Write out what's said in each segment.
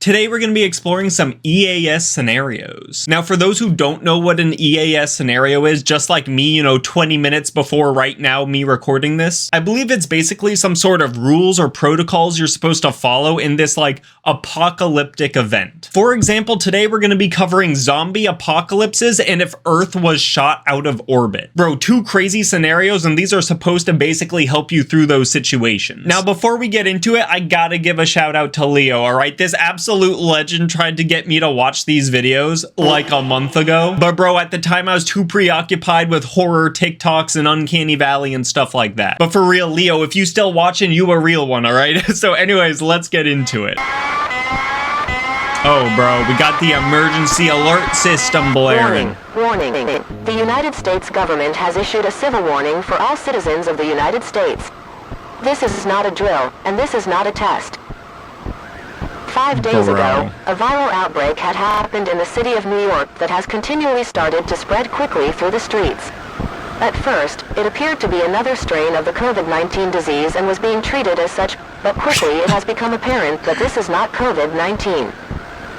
Today we're going to be exploring some EAS scenarios. Now for those who don't know what an EAS scenario is, just like me, 20 minutes before right now me recording this, I believe it's basically some sort of rules or protocols you're supposed to follow in this like apocalyptic event. For example, today we're going to be covering zombie apocalypses and if Earth was shot out of orbit. Bro, two crazy scenarios and these are supposed to basically help you through those situations. Now before we get into it, I gotta give a shout out to Leo, alright? This absolute legend tried to get me to watch these videos like a month ago, but bro, at the time I was too preoccupied with horror TikToks and Uncanny Valley and stuff like that. But for real, Leo, if you still watching, you a real one, alright? So anyways, let's get into it. Oh bro, we got the emergency alert system blaring. Warning. The United States government has issued a civil warning for all citizens of the United States. This is not a drill, and this is not a test. 5 days ago, a viral outbreak had happened in the city of New York that has continually started to spread quickly through the streets. At first, it appeared to be another strain of the COVID-19 disease and was being treated as such, but quickly it has become apparent that this is not COVID-19.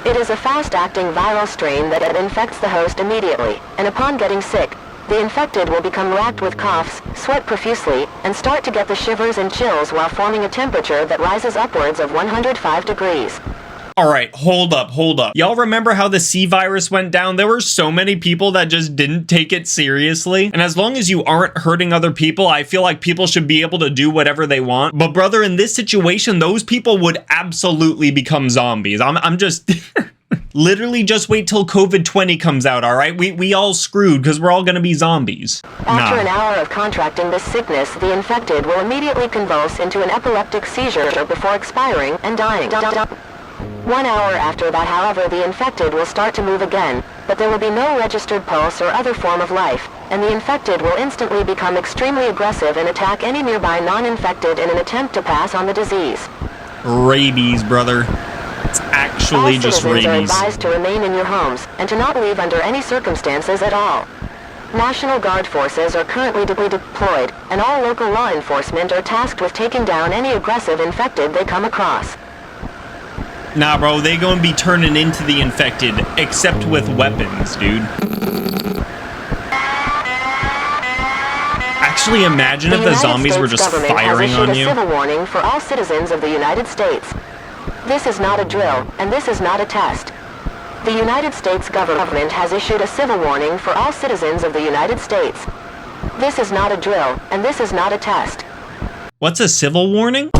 It is a fast-acting viral strain that infects the host immediately, and upon getting sick, the infected will become racked with coughs, sweat profusely, and start to get the shivers and chills while forming a temperature that rises upwards of 105 degrees. Alright, hold up. Y'all remember how the C virus went down? There were so many people that just didn't take it seriously. And as long as you aren't hurting other people, I feel like people should be able to do whatever they want. But brother, in this situation, those people would absolutely become zombies. I'm just... Literally just wait till COVID-20 comes out, alright? We all screwed because we're all gonna be zombies. After an hour of contracting this sickness, the infected will immediately convulse into an epileptic seizure before expiring and dying. 1 hour after that, however, the infected will start to move again, but there will be no registered pulse or other form of life, and the infected will instantly become extremely aggressive and attack any nearby non-infected in an attempt to pass on the disease. Rabies, brother. It's actually just rabies. All citizens are advised to remain in your homes and to not leave under any circumstances at all. National Guard forces are currently deployed, and all local law enforcement are tasked with taking down any aggressive infected they come across. Nah, bro, they gonna be turning into the infected, except with weapons, dude. Actually, imagine if the zombies were just firing on you. The United States government has issued a civil warning for all citizens of the United States. This is not a drill, and this is not a test. The United States government has issued a civil warning for all citizens of the United States. This is not a drill, and this is not a test. What's a civil warning?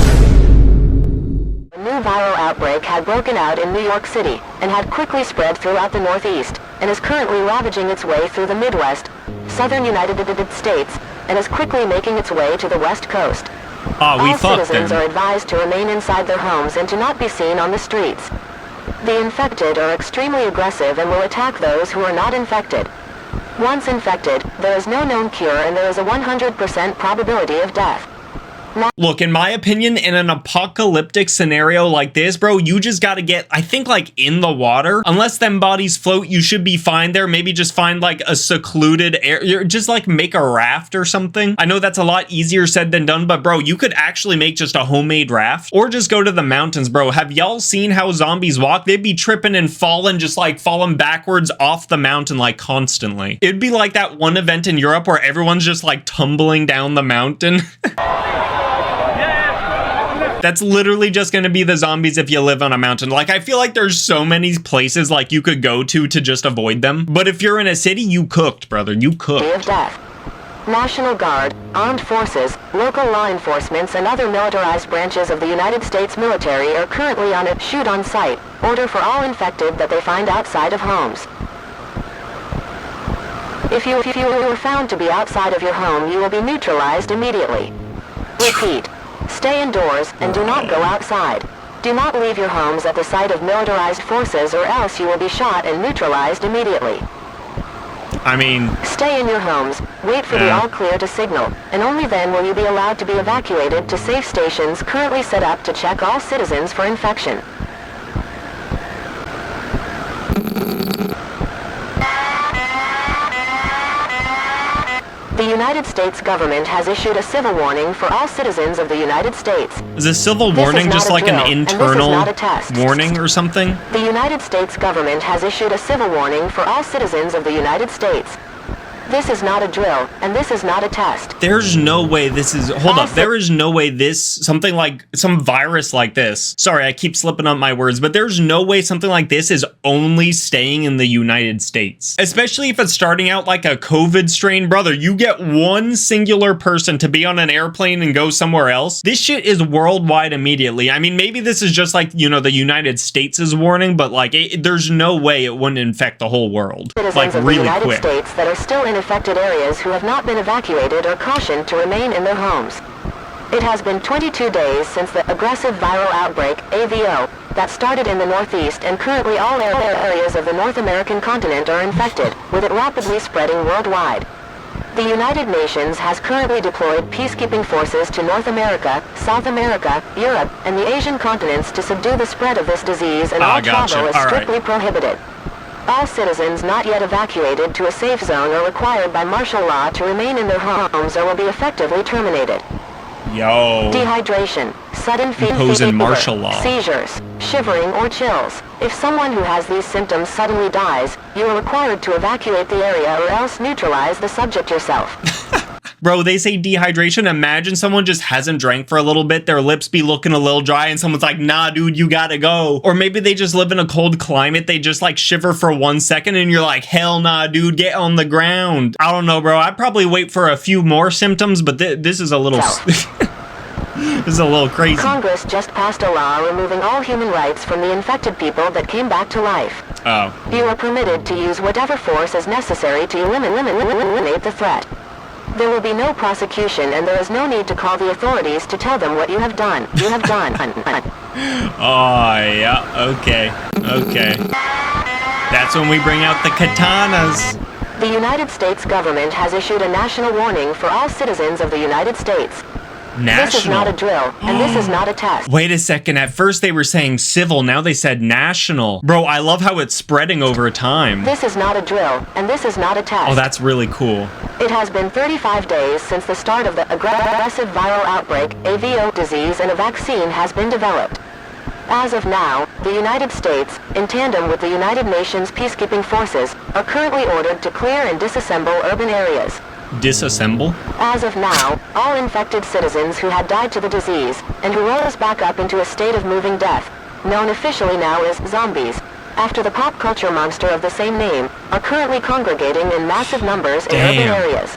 A new viral outbreak had broken out in New York City, and had quickly spread throughout the Northeast, and is currently ravaging its way through the Midwest, southern United States, and is quickly making its way to the West Coast. All citizens are advised to remain inside their homes and to not be seen on the streets. The infected are extremely aggressive and will attack those who are not infected. Once infected, there is no known cure and there is a 100% probability of death. Look, in my opinion, in an apocalyptic scenario like this, bro, you just gotta get, I think, like, in the water. Unless them bodies float, you should be fine there. Maybe just find, like, a secluded area. Just, like, make a raft or something. I know that's a lot easier said than done, but, bro, you could actually make just a homemade raft. Or just go to the mountains, bro. Have y'all seen how zombies walk? They'd be tripping and falling, just, like, falling backwards off the mountain, like, constantly. It'd be like that one event in Europe where everyone's just, like, tumbling down the mountain. That's literally just gonna be the zombies if you live on a mountain. Like, I feel like there's so many places, like, you could go to just avoid them. But if you're in a city, you cooked, brother. You cooked. National Guard, armed forces, local law enforcement, and other militarized branches of the United States military are currently on a shoot-on-sight order for all infected that they find outside of homes. If you are found to be outside of your home, you will be neutralized immediately. Repeat. Stay indoors and do not go outside. Do not leave your homes at the sight of militarized forces or else you will be shot and neutralized immediately. I mean... Stay in your homes, wait for the all clear to signal, and only then will you be allowed to be evacuated to safe stations currently set up to check all citizens for infection. The United States government has issued a civil warning for all citizens of the United States. Is a civil warning just like an internal warning or something? The United States government has issued a civil warning for all citizens of the United States. This is not a drill, and this is not a test. There's no way this is... Hold up. There is no way this... Something like... Some virus like this... Sorry, I keep slipping up my words, but there's no way something like this is only staying in the United States. Especially if it's starting out like a COVID strain. Brother, you get one singular person to be on an airplane and go somewhere else. This shit is worldwide immediately. I mean, maybe this is just like, you know, the United States' warning, but like, there's no way it wouldn't infect the whole world. Like, really quick. Citizens of the United States that are still in affected areas who have not been evacuated are cautioned to remain in their homes. It has been 22 days since the aggressive viral outbreak, AVO, that started in the Northeast, and currently all areas of the North American continent are infected, with it rapidly spreading worldwide. The United Nations has currently deployed peacekeeping forces to North America, South America, Europe, and the Asian continents to subdue the spread of this disease, and all travel is strictly prohibited. All citizens not yet evacuated to a safe zone are required by martial law to remain in their homes or will be effectively terminated. Yo. Dehydration, sudden fever, martial law. Seizures, shivering or chills. If someone who has these symptoms suddenly dies, you are required to evacuate the area or else neutralize the subject yourself. Bro, they say dehydration. Imagine someone just hasn't drank for a little bit, their lips be looking a little dry, and someone's like, nah, dude, you gotta go. Or maybe they just live in a cold climate, they just like shiver for 1 second, and you're like, hell nah, dude, get on the ground. I don't know, bro. I'd probably wait for a few more symptoms, but this is a little... This is a little crazy. Congress just passed a law removing all human rights from the infected people that came back to life. Oh. You are permitted to use whatever force is necessary to eliminate the threat. There will be no prosecution, and there is no need to call the authorities to tell them what you have done. You have done. Oh, yeah. Okay. Okay. That's when we bring out the katanas. The United States government has issued a national warning for all citizens of the United States. National. This is not a drill, and this is not a test. Wait a second. At first they were saying civil, now they said national. Bro, I love how it's spreading over time. This is not a drill, and this is not a test. Oh, that's really cool. It has been 35 days since the start of the aggressive viral outbreak, AVO disease, and a vaccine has been developed. As of now, the United States, in tandem with the United Nations peacekeeping forces, are currently ordered to clear and disassemble urban areas. Disassemble? As of now, all infected citizens who had died to the disease, and who rose back up into a state of moving death, known officially now as zombies, after the pop culture monster of the same name, are currently congregating in massive numbers in urban areas.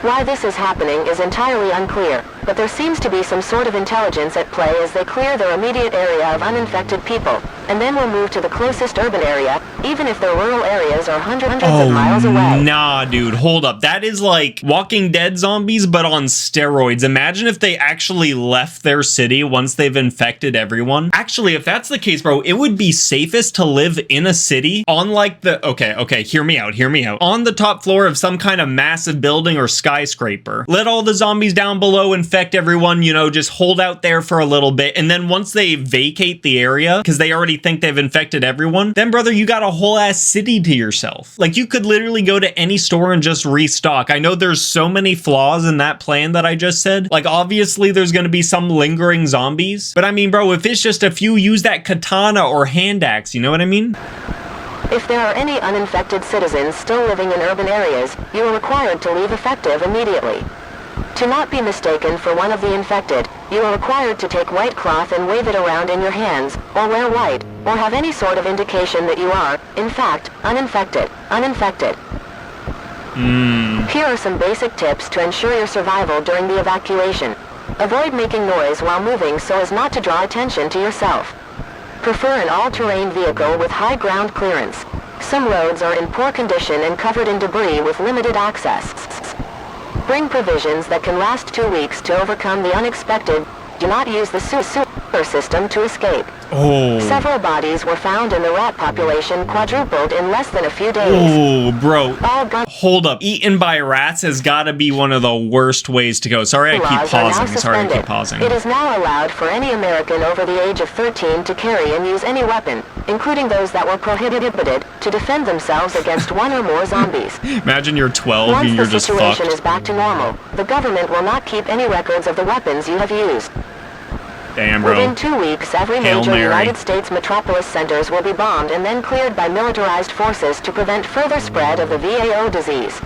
Why this is happening is entirely unclear, but there seems to be some sort of intelligence at play as they clear their immediate area of uninfected people, and then will move to the closest urban area, even if their rural areas are hundreds of miles away. Nah, dude, hold up. That is like Walking Dead zombies, but on steroids. Imagine if they actually left their city once they've infected everyone. Actually, if that's the case, bro, it would be safest to live in a city on like the... Okay, hear me out. On the top floor of some kind of massive building or skyscraper. Let all the zombies down below infect everyone, you know, just hold out there for a little bit, and then once they vacate the area, because they already think they've infected everyone, then brother, you got a whole ass city to yourself. Like, you could literally go to any store and just restock. I know there's so many flaws in that plan that I just said. Like, obviously there's gonna be some lingering zombies, but I mean, bro, if it's just a few, use that katana or hand axe, you know what I mean? If there are any uninfected citizens still living in urban areas, you are required to leave effective immediately. To not be mistaken for one of the infected, you are required to take white cloth and wave it around in your hands, or wear white, or have any sort of indication that you are, in fact, uninfected. Here are some basic tips to ensure your survival during the evacuation. Avoid making noise while moving so as not to draw attention to yourself. Prefer an all-terrain vehicle with high ground clearance. Some roads are in poor condition and covered in debris with limited access. Bring provisions that can last 2 weeks to overcome the unexpected. Do not use the sewer sprinkler system to escape. Oh. Several bodies were found and the rat population quadrupled in less than a few days. Oh, bro. All gun Hold up. Eaten by rats has got to be one of the worst ways to go. Sorry, I keep laws are now pausing. Sorry, I keep suspended. pausing. It is now allowed for any American over the age of 13 to carry and use any weapon, including those that were prohibited, to defend themselves against one or more zombies. Imagine you're 12 Once and you're the just situation fucked. is back to normal, the government will not keep any records of the weapons you have used. Damn, bro. Within 2 weeks, every Hail major Mary. United States metropolis centers will be bombed and then cleared by militarized forces to prevent further spread of the VAO disease.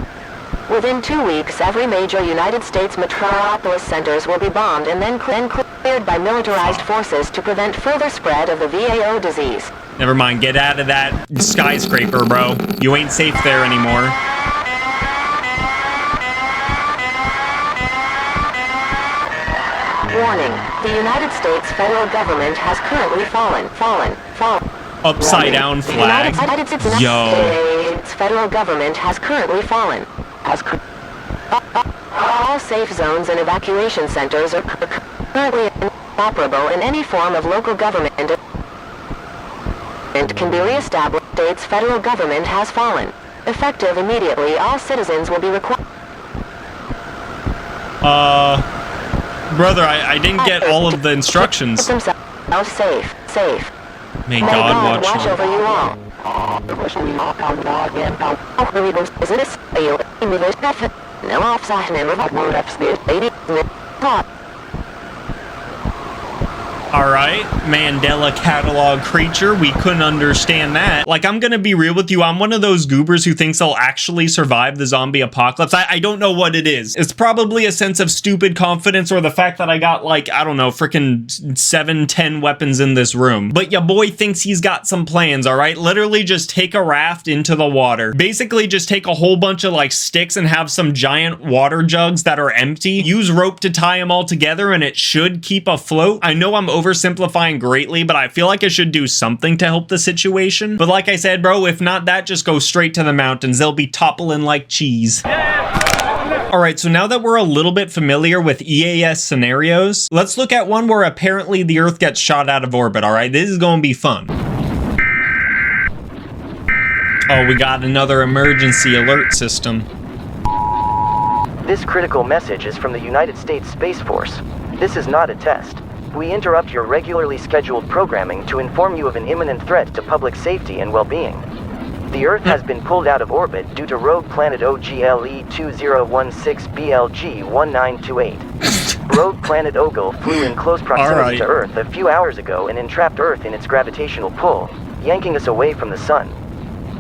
Within 2 weeks, every major United States metropolis centers will be bombed and then cleared by militarized forces to prevent further spread of the VAO disease. Never mind. Get out of that skyscraper, bro. You ain't safe there anymore. Warning, the United States federal government has currently fallen. Upside down flag. The United States federal government has currently fallen. All safe zones and evacuation centers are currently inoperable in any form of local government and can be reestablished. States federal government has fallen. Effective immediately, all citizens will be required. Brother, I didn't get all of the instructions. Keep themselves safe. May God watch over you all. Alright, Mandela catalog creature, we couldn't understand that. Like, I'm gonna be real with you, I'm one of those goobers who thinks they'll actually survive the zombie apocalypse. I don't know what it is. It's probably a sense of stupid confidence or the fact that I got, like, I don't know, freaking 7-10 weapons in this room. But your boy thinks he's got some plans, alright? Literally just take a raft into the water. Basically just take a whole bunch of, like, sticks and have some giant water jugs that are empty. Use rope to tie them all together and it should keep afloat. I know I'm oversimplifying greatly, but I feel like I should do something to help the situation. But like I said, bro, if not that, just go straight to the mountains. They'll be toppling like cheese. Alright, so now that we're a little bit familiar with EAS scenarios, let's look at one where apparently the Earth gets shot out of orbit, alright? This is gonna be fun. Oh, we got another emergency alert system. This critical message is from the United States Space Force. This is not a test. We interrupt your regularly scheduled programming to inform you of an imminent threat to public safety and well-being. The Earth has been pulled out of orbit due to rogue planet OGLE 2016 BLG 1928. Rogue planet Ogle flew in close proximity to Earth a few hours ago and entrapped Earth in its gravitational pull, yanking us away from the Sun.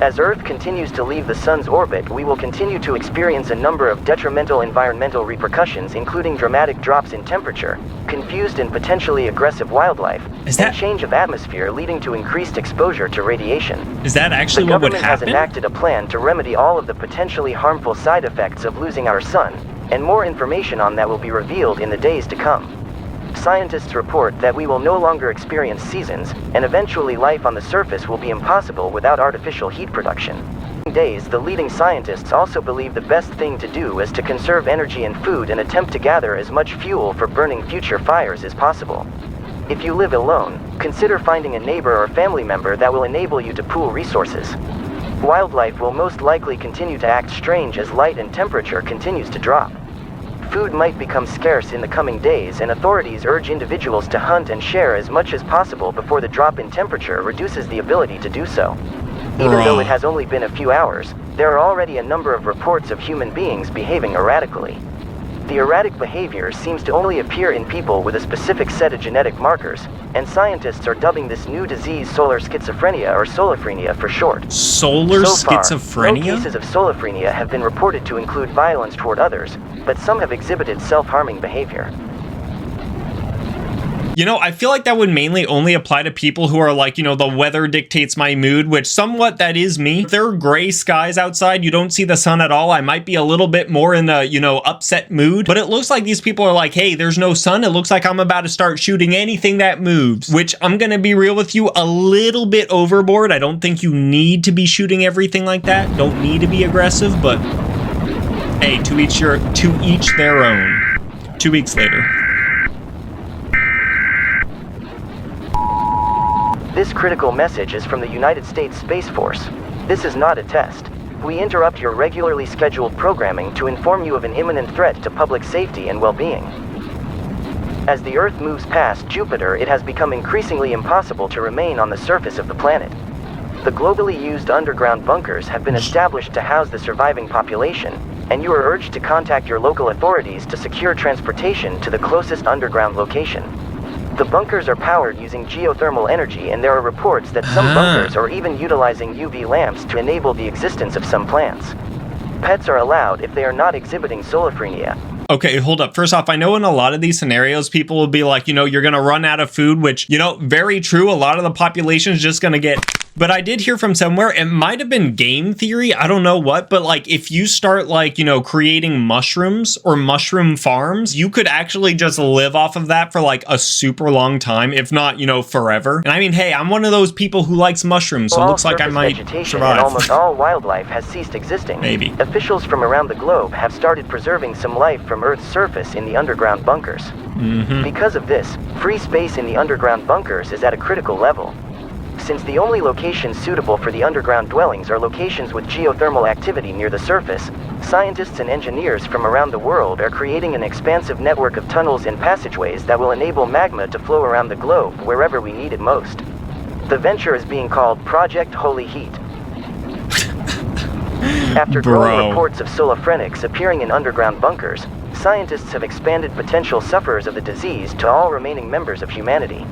As Earth continues to leave the Sun's orbit, we will continue to experience a number of detrimental environmental repercussions, including dramatic drops in temperature, confused and potentially aggressive wildlife, and change of atmosphere leading to increased exposure to radiation. Is that actually what would happen? The government has enacted a plan to remedy all of the potentially harmful side effects of losing our Sun, and more information on that will be revealed in the days to come. Scientists report that we will no longer experience seasons, and eventually life on the surface will be impossible without artificial heat production. In days, the leading scientists also believe the best thing to do is to conserve energy and food and attempt to gather as much fuel for burning future fires as possible. If you live alone, consider finding a neighbor or family member that will enable you to pool resources. Wildlife will most likely continue to act strange as light and temperature continues to drop. Food might become scarce in the coming days, and authorities urge individuals to hunt and share as much as possible before the drop in temperature reduces the ability to do so. Even though it has only been a few hours, there are already a number of reports of human beings behaving erratically. The erratic behavior seems to only appear in people with a specific set of genetic markers, and scientists are dubbing this new disease solar schizophrenia or solophrenia for short. Solar schizophrenia? No cases of solophrenia have been reported to include violence toward others, but some have exhibited self-harming behavior. You know, I feel like that would mainly only apply to people who are like, you know, the weather dictates my mood, which somewhat that is me. If there are gray skies outside, you don't see the sun at all, I might be a little bit more in a, you know, upset mood. But it looks like these people are like, hey, there's no sun. It looks like I'm about to start shooting anything that moves, which I'm gonna be real with you, a little bit overboard. I don't think you need to be shooting everything like that. Don't need to be aggressive, but hey, to each their own. 2 weeks later. This critical message is from the United States Space Force. This is not a test. We interrupt your regularly scheduled programming to inform you of an imminent threat to public safety and well-being. As the Earth moves past Jupiter, it has become increasingly impossible to remain on the surface of the planet. The globally used underground bunkers have been established to house the surviving population, and you are urged to contact your local authorities to secure transportation to the closest underground location. The bunkers are powered using geothermal energy, and there are reports that some bunkers are even utilizing UV lamps to enable the existence of some plants. Pets are allowed if they are not exhibiting solophrenia. Okay, hold up. First off, I know in a lot of these scenarios, people will be like, you're going to run out of food, which, very true. A lot of the population is just going to get... But I did hear from somewhere, it might have been game theory, I don't know what, but like if you start like, creating mushrooms or mushroom farms, you could actually just live off of that for like a super long time, if not, forever. And I mean, hey, I'm one of those people who likes mushrooms, so it looks like I might survive. And almost all wildlife has ceased existing. Maybe. Officials from around the globe have started preserving some life from Earth's surface in the underground bunkers. Because of this, free space in the underground bunkers is at a critical level. Since the only locations suitable for the underground dwellings are locations with geothermal activity near the surface, scientists and engineers from around the world are creating an expansive network of tunnels and passageways that will enable magma to flow around the globe wherever we need it most. The venture is being called Project Holy Heat. After growing reports of solophrenics appearing in underground bunkers, scientists have expanded potential sufferers of the disease to all remaining members of humanity.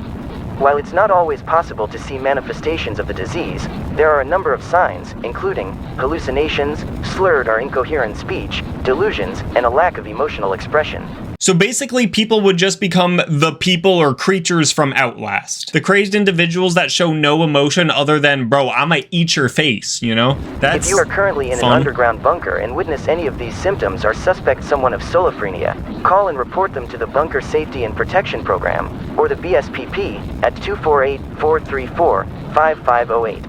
While it's not always possible to see manifestations of the disease, there are a number of signs, including hallucinations, slurred or incoherent speech, delusions, and a lack of emotional expression. So basically, people would just become the people or creatures from Outlast. The crazed individuals that show no emotion other than, bro, I'ma eat your face, That's If you are currently in an underground bunker and witness any of these symptoms or suspect someone of solophrenia, call and report them to the Bunker Safety and Protection Program, or the BSPP, at 248-434-5508.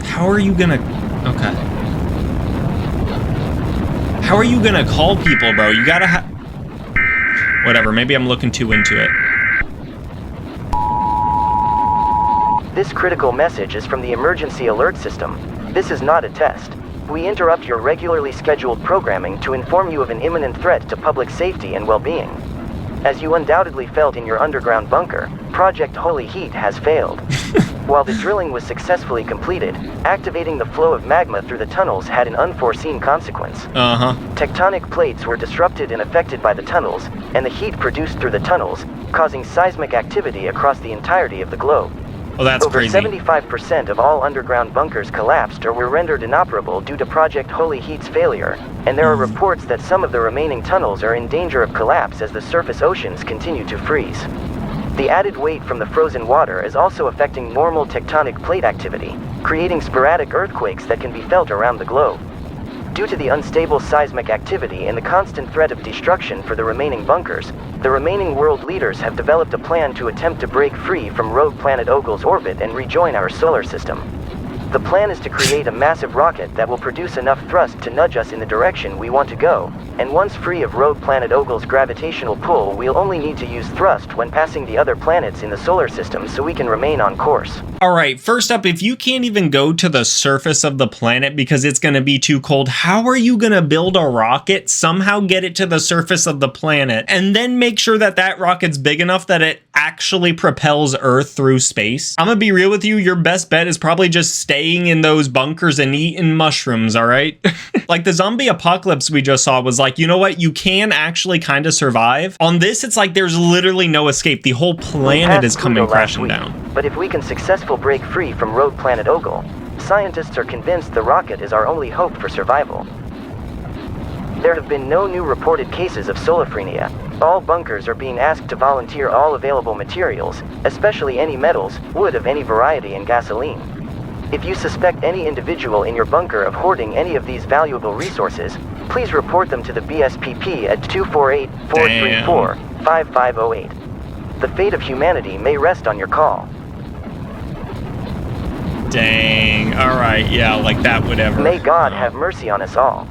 How are you gonna... Okay. How are you gonna call people, bro? You gotta have... Whatever, maybe I'm looking too into it. This critical message is from the emergency alert system. This is not a test. We interrupt your regularly scheduled programming to inform you of an imminent threat to public safety and well-being. As you undoubtedly felt in your underground bunker, Project Holy Heat has failed. While the drilling was successfully completed, activating the flow of magma through the tunnels had an unforeseen consequence. Tectonic plates were disrupted and affected by the tunnels, and the heat produced through the tunnels, causing seismic activity across the entirety of the globe. Oh, that's Over crazy. 75% of all underground bunkers collapsed or were rendered inoperable due to Project Holy Heat's failure, and there are reports that some of the remaining tunnels are in danger of collapse as the surface oceans continue to freeze. The added weight from the frozen water is also affecting normal tectonic plate activity, creating sporadic earthquakes that can be felt around the globe. Due to the unstable seismic activity and the constant threat of destruction for the remaining bunkers, the remaining world leaders have developed a plan to attempt to break free from rogue planet Ogle's orbit and rejoin our solar system. The plan is to create a massive rocket that will produce enough thrust to nudge us in the direction we want to go, and once free of rogue planet Ogle's gravitational pull, we'll only need to use thrust when passing the other planets in the solar system so we can remain on course. Alright, first up, if you can't even go to the surface of the planet because it's going to be too cold, how are you going to build a rocket, somehow get it to the surface of the planet, and then make sure that that rocket's big enough that it actually propels Earth through space? I'm gonna be real with you, your best bet is probably just staying in those bunkers and eating mushrooms, alright? Like the zombie apocalypse we just saw was like, you know what, you can actually kind of survive. On this, it's like there's literally no escape. The whole planet is coming crashing down. But if we can successfully break free from rogue planet Ogle, scientists are convinced the rocket is our only hope for survival. There have been no new reported cases of solophrenia. All bunkers are being asked to volunteer all available materials, especially any metals, wood of any variety, and gasoline. If you suspect any individual in your bunker of hoarding any of these valuable resources, please report them to the BSPP at 248-434-5508. The fate of humanity may rest on your call. Dang, alright, yeah, like that would ever... May God have mercy on us all.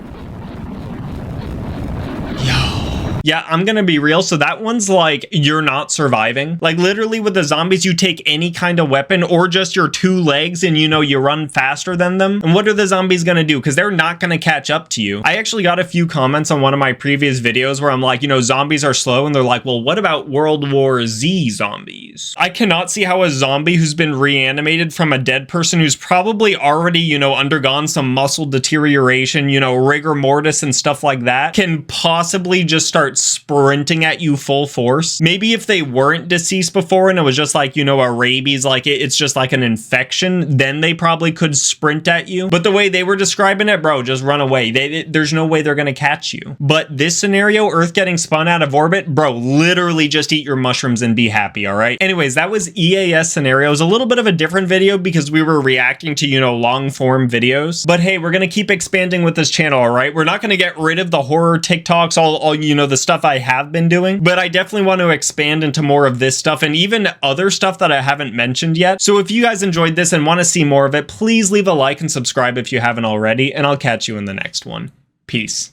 Yeah, I'm gonna be real. So that one's like, you're not surviving. Like literally with the zombies, you take any kind of weapon or just your 2 legs and you know, you run faster than them. And what are the zombies gonna do? Because they're not gonna catch up to you. I actually got a few comments on one of my previous videos where I'm like, you know, zombies are slow, and they're like, well, what about World War Z zombies? I cannot see how a zombie who's been reanimated from a dead person who's probably already, you know, undergone some muscle deterioration, you know, rigor mortis and stuff like that, can possibly just start sprinting at you full force. Maybe if they weren't deceased before and it was just like, you know, a rabies, like it's just like an infection, then they probably could sprint at you. But the way they were describing it, bro, just run away. There's no way they're gonna catch you. But this scenario, Earth getting spun out of orbit, bro, literally just eat your mushrooms and be happy, all right? Anyways, that was EAS scenarios. A little bit of a different video because we were reacting to, you know, long form videos. But hey, we're gonna keep expanding with this channel, all right? We're not gonna get rid of the horror TikToks, all you know, the stuff I have been doing, but I definitely want to expand into more of this stuff and even other stuff that I haven't mentioned yet. So if you guys enjoyed this and want to see more of it, please leave a like and subscribe if you haven't already, and I'll catch you in the next one. Peace.